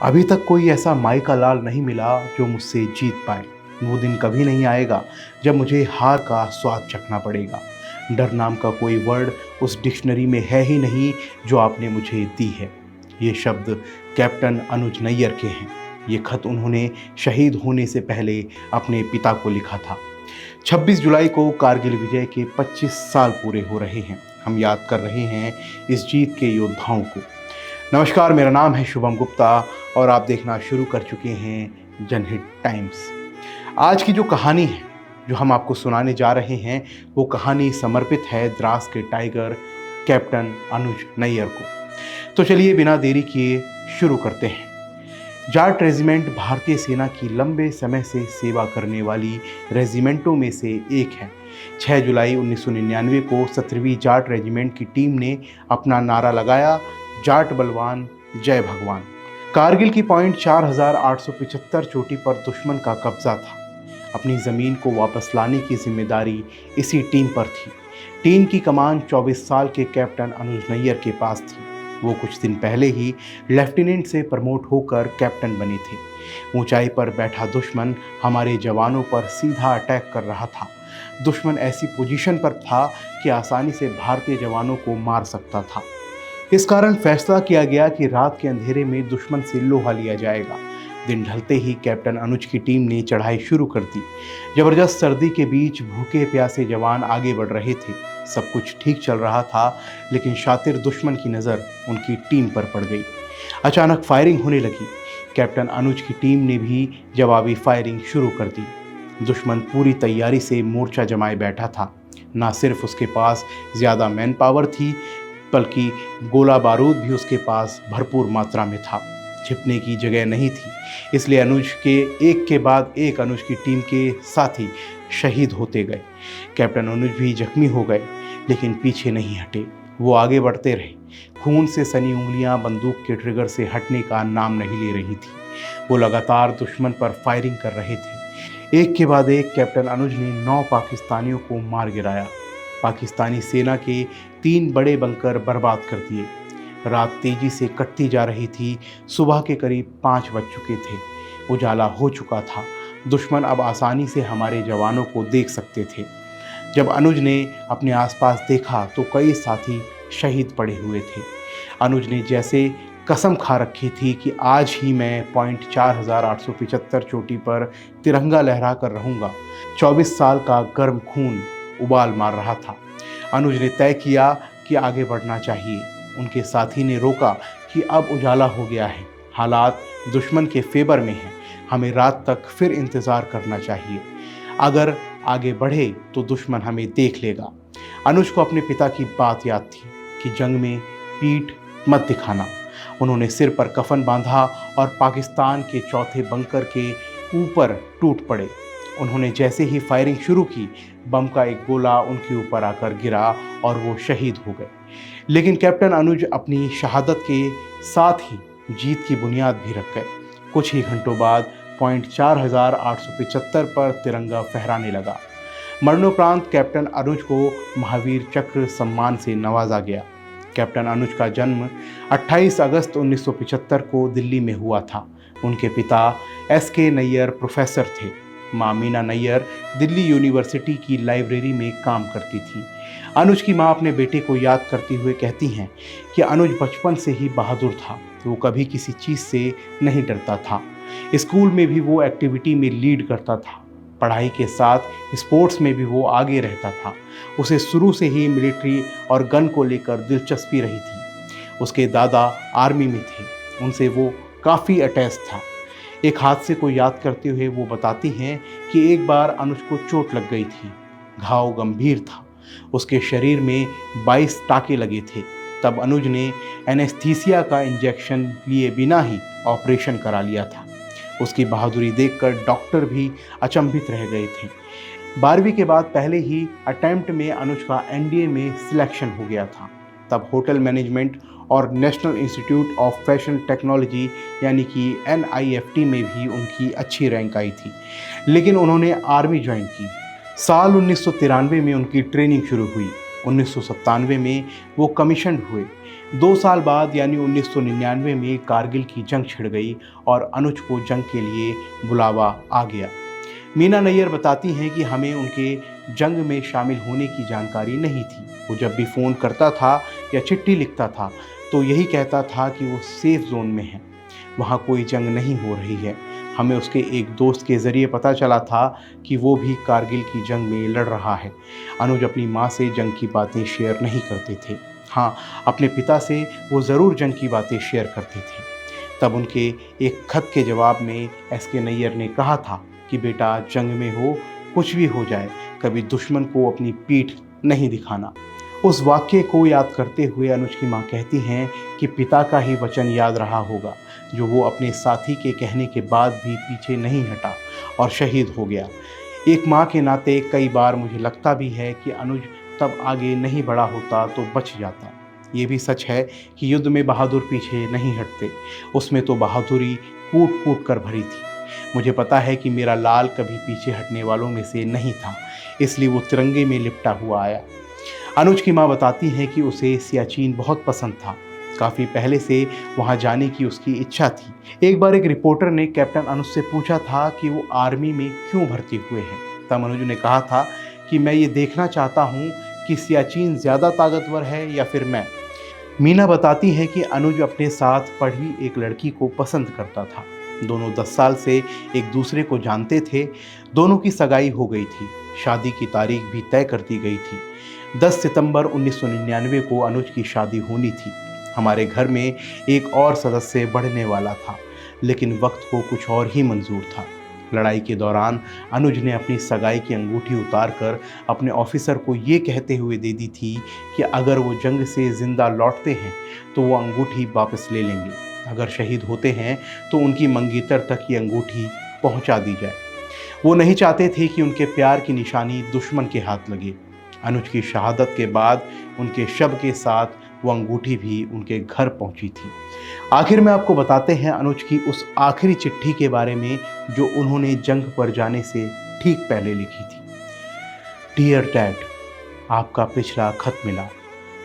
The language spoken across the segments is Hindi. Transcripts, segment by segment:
अभी तक कोई ऐसा माई का लाल नहीं मिला जो मुझसे जीत पाए। वो दिन कभी नहीं आएगा जब मुझे हार का स्वाद चखना पड़ेगा। डर नाम का कोई वर्ड उस डिक्शनरी में है ही नहीं जो आपने मुझे दी है। ये शब्द कैप्टन अनुज नैयर के हैं। ये खत उन्होंने शहीद होने से पहले अपने पिता को लिखा था। 26 जुलाई को कारगिल विजय के 25 साल पूरे हो रहे हैं। हम याद कर रहे हैं इस जीत के योद्धाओं को। नमस्कार, मेरा नाम है शुभम गुप्ता और आप देखना शुरू कर चुके हैं जनहित टाइम्स। आज की जो कहानी है जो हम आपको सुनाने जा रहे हैं वो कहानी समर्पित है द्रास के टाइगर कैप्टन अनुज नैयर को। तो चलिए बिना देरी किए शुरू करते हैं। जाट रेजिमेंट भारतीय सेना की लंबे समय से सेवा करने वाली रेजिमेंटों में से एक है। 6 जुलाई 1999 को 17वीं जाट रेजिमेंट की टीम ने अपना नारा लगाया, जाट बलवान जय भगवान। कारगिल की पॉइंट 4875 चोटी पर दुश्मन का कब्जा था। अपनी ज़मीन को वापस लाने की जिम्मेदारी इसी टीम पर थी। टीम की कमान 24 साल के कैप्टन अनुज नैयर के पास थी। वो कुछ दिन पहले ही लेफ्टिनेंट से प्रमोट होकर कैप्टन बने थे। ऊंचाई पर बैठा दुश्मन हमारे जवानों पर सीधा अटैक कर रहा था। दुश्मन ऐसी पोजीशन पर था कि आसानी से भारतीय जवानों को मार सकता था। इस कारण फैसला किया गया कि रात के अंधेरे में दुश्मन से लोहा लिया जाएगा। दिन ढलते ही कैप्टन अनुज की टीम ने चढ़ाई शुरू कर दी। जबरदस्त सर्दी के बीच भूखे प्यासे जवान आगे बढ़ रहे थे। सब कुछ ठीक चल रहा था, लेकिन शातिर दुश्मन की नज़र उनकी टीम पर पड़ गई। अचानक फायरिंग होने लगी। कैप्टन अनुज की टीम ने भी जवाबी फायरिंग शुरू कर दी। दुश्मन पूरी तैयारी से मोर्चा जमाए बैठा था। ना सिर्फ उसके पास ज़्यादा मैन पावर थी, बल्कि गोला बारूद भी उसके पास भरपूर मात्रा में था। छिपने की जगह नहीं थी, इसलिए अनुज के बाद एक अनुज की टीम के साथी शहीद होते गए। कैप्टन अनुज भी जख्मी हो गए, लेकिन पीछे नहीं हटे। वो आगे बढ़ते रहे। खून से सनी उंगलियां बंदूक के ट्रिगर से हटने का नाम नहीं ले रही थी। वो लगातार दुश्मन पर फायरिंग कर रहे थे। एक के बाद एक कैप्टन अनुज ने 9 पाकिस्तानियों को मार गिराया। पाकिस्तानी सेना के 3 बड़े बंकर बर्बाद कर दिए। रात तेजी से कटती जा रही थी। सुबह के करीब 5 बज चुके थे। उजाला हो चुका था। दुश्मन अब आसानी से हमारे जवानों को देख सकते थे। जब अनुज ने अपने आसपास देखा तो कई साथी शहीद पड़े हुए थे। अनुज ने जैसे कसम खा रखी थी कि आज ही मैं पॉइंट 4875 चोटी पर तिरंगा लहरा कर रहूँगा। 24 साल का गर्म खून उबाल मार रहा था। अनुज ने तय किया कि आगे बढ़ना चाहिए। उनके साथी ने रोका कि अब उजाला हो गया है, हालात दुश्मन के फेवर में हैं, हमें रात तक फिर इंतज़ार करना चाहिए। अगर आगे बढ़े तो दुश्मन हमें देख लेगा। अनुज को अपने पिता की बात याद थी कि जंग में पीठ मत दिखाना। उन्होंने सिर पर कफन बांधा और पाकिस्तान के चौथे बंकर के ऊपर टूट पड़े। उन्होंने जैसे ही फायरिंग शुरू की, बम का एक गोला उनके ऊपर आकर गिरा और वो शहीद हो गए। लेकिन कैप्टन अनुज अपनी शहादत के साथ ही जीत की बुनियाद भी रख गए। कुछ ही घंटों बाद पॉइंट 4875 पर तिरंगा फहराने लगा। मरणोपरांत कैप्टन अनुज को महावीर चक्र सम्मान से नवाजा गया। कैप्टन अनुज का जन्म 28 अगस्त 1975 को दिल्ली में हुआ था। उनके पिता SK नैयर प्रोफेसर थे। माँ मीना नैयर दिल्ली यूनिवर्सिटी की लाइब्रेरी में काम करती थी। अनुज की माँ अपने बेटे को याद करते हुए कहती हैं कि अनुज बचपन से ही बहादुर था। वो कभी किसी चीज़ से नहीं डरता था। स्कूल में भी वो एक्टिविटी में लीड करता था। पढ़ाई के साथ स्पोर्ट्स में भी वो आगे रहता था। उसे शुरू से ही मिलिट्री और गन को लेकर दिलचस्पी रही थी। उसके दादा आर्मी में थे, उनसे वो काफ़ी अटैच था। एक हादसे को याद करते हुए वो बताती हैं कि एक बार अनुज को चोट लग गई थी। घाव गंभीर था। उसके शरीर में 22 टाके लगे थे। तब अनुज ने एनेस्थीसिया का इंजेक्शन लिए बिना ही ऑपरेशन करा लिया था। उसकी बहादुरी देखकर डॉक्टर भी अचंभित रह गए थे। 12वीं के बाद पहले ही अटेम्प्ट में अनुज का NDA में सिलेक्शन हो गया था। तब होटल मैनेजमेंट और national institute of fashion technology यानी कि NIFT में भी उनकी अच्छी रैंक आई थी। लेकिन उन्होंने आर्मी ज्वाइन की। साल 1993 में उनकी ट्रेनिंग शुरू हुई। 1997 में वो कमीशन हुए। 2 साल बाद यानी 1999 में कारगिल की जंग छिड़ गई और अनुज को जंग के लिए बुलावा आ गया। मीना नैयर बताती हैं कि हमें उनके जंग में शामिल होने की जानकारी नहीं थी। वो जब भी फ़ोन करता था या चिट्ठी लिखता था तो यही कहता था कि वो सेफ जोन में है, वहाँ कोई जंग नहीं हो रही है। हमें उसके एक दोस्त के ज़रिए पता चला था कि वो भी कारगिल की जंग में लड़ रहा है। अनुज अपनी माँ से जंग की बातें शेयर नहीं करते थे। हाँ, अपने पिता से वो ज़रूर जंग की बातें शेयर करते थे। तब उनके एक खत के जवाब में एसके नैयर ने कहा था कि बेटा, जंग में हो, कुछ भी हो जाए, कभी दुश्मन को अपनी पीठ नहीं दिखाना। उस वाक्य को याद करते हुए अनुज की माँ कहती हैं कि पिता का ही वचन याद रहा होगा, जो वो अपने साथी के कहने के बाद भी पीछे नहीं हटा और शहीद हो गया। एक माँ के नाते कई बार मुझे लगता भी है कि अनुज तब आगे नहीं बढ़ा होता तो बच जाता। ये भी सच है कि युद्ध में बहादुर पीछे नहीं हटते, उसमें तो बहादुरी कूट कूट कर भरी थी। मुझे पता है कि मेरा लाल कभी पीछे हटने वालों में से नहीं था, इसलिए वो तिरंगे में लिपटा हुआ आया। अनुज की माँ बताती हैं कि उसे सियाचिन बहुत पसंद था। काफ़ी पहले से वहाँ जाने की उसकी इच्छा थी। एक बार एक रिपोर्टर ने कैप्टन अनुज से पूछा था कि वो आर्मी में क्यों भर्ती हुए हैं। तब अनुज ने कहा था कि मैं ये देखना चाहता हूँ कि सियाचिन ज़्यादा ताकतवर है या फिर मैं। मीना बताती है कि अनुज अपने साथ पढ़ी एक लड़की को पसंद करता था। दोनों 10 साल से एक दूसरे को जानते थे। दोनों की सगाई हो गई थी, शादी की तारीख भी तय कर दी गई थी। 10 सितंबर 1999 को अनुज की शादी होनी थी। हमारे घर में एक और सदस्य बढ़ने वाला था, लेकिन वक्त को कुछ और ही मंजूर था। लड़ाई के दौरान अनुज ने अपनी सगाई की अंगूठी उतारकर अपने ऑफिसर को ये कहते हुए दे दी थी कि अगर वो जंग से ज़िंदा लौटते हैं तो वो अंगूठी वापस ले लेंगे, अगर शहीद होते हैं तो उनकी मंगेतर तक ये अंगूठी पहुंचा दी जाए। वो नहीं चाहते थे कि उनके प्यार की निशानी दुश्मन के हाथ लगे। अनुज की शहादत के बाद उनके शव के साथ वो अंगूठी भी उनके घर पहुंची थी। आखिर में आपको बताते हैं अनुज की उस आखिरी चिट्ठी के बारे में जो उन्होंने जंग पर जाने से ठीक पहले लिखी थी। डियर डैड, आपका पिछला खत मिला।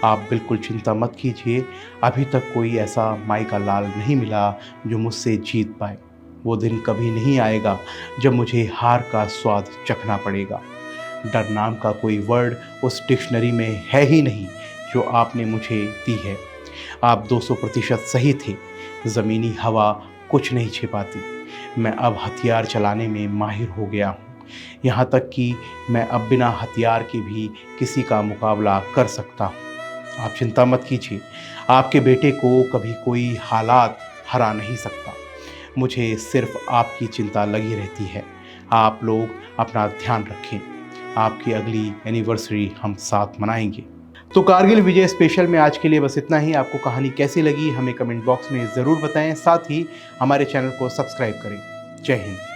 आप बिल्कुल चिंता मत कीजिए, अभी तक कोई ऐसा माई का लाल नहीं मिला जो मुझसे जीत पाए। वो दिन कभी नहीं आएगा जब मुझे हार का स्वाद चखना पड़ेगा। डर नाम का कोई वर्ड उस डिक्शनरी में है ही नहीं जो आपने मुझे दी है। आप 200% सही थे। ज़मीनी हवा कुछ नहीं छिपाती। मैं अब हथियार चलाने में माहिर हो गया हूँ, यहाँ तक कि मैं अब बिना हथियार के भी किसी का मुकाबला कर सकता हूँ। आप चिंता मत कीजिए, आपके बेटे को कभी कोई हालात हरा नहीं सकता। मुझे सिर्फ आपकी चिंता लगी रहती है। आप लोग अपना ध्यान रखें। आपकी अगली एनिवर्सरी हम साथ मनाएंगे। तो कारगिल विजय स्पेशल में आज के लिए बस इतना ही। आपको कहानी कैसी लगी हमें कमेंट बॉक्स में ज़रूर बताएं। साथ ही हमारे चैनल को सब्सक्राइब करें। जय हिंद।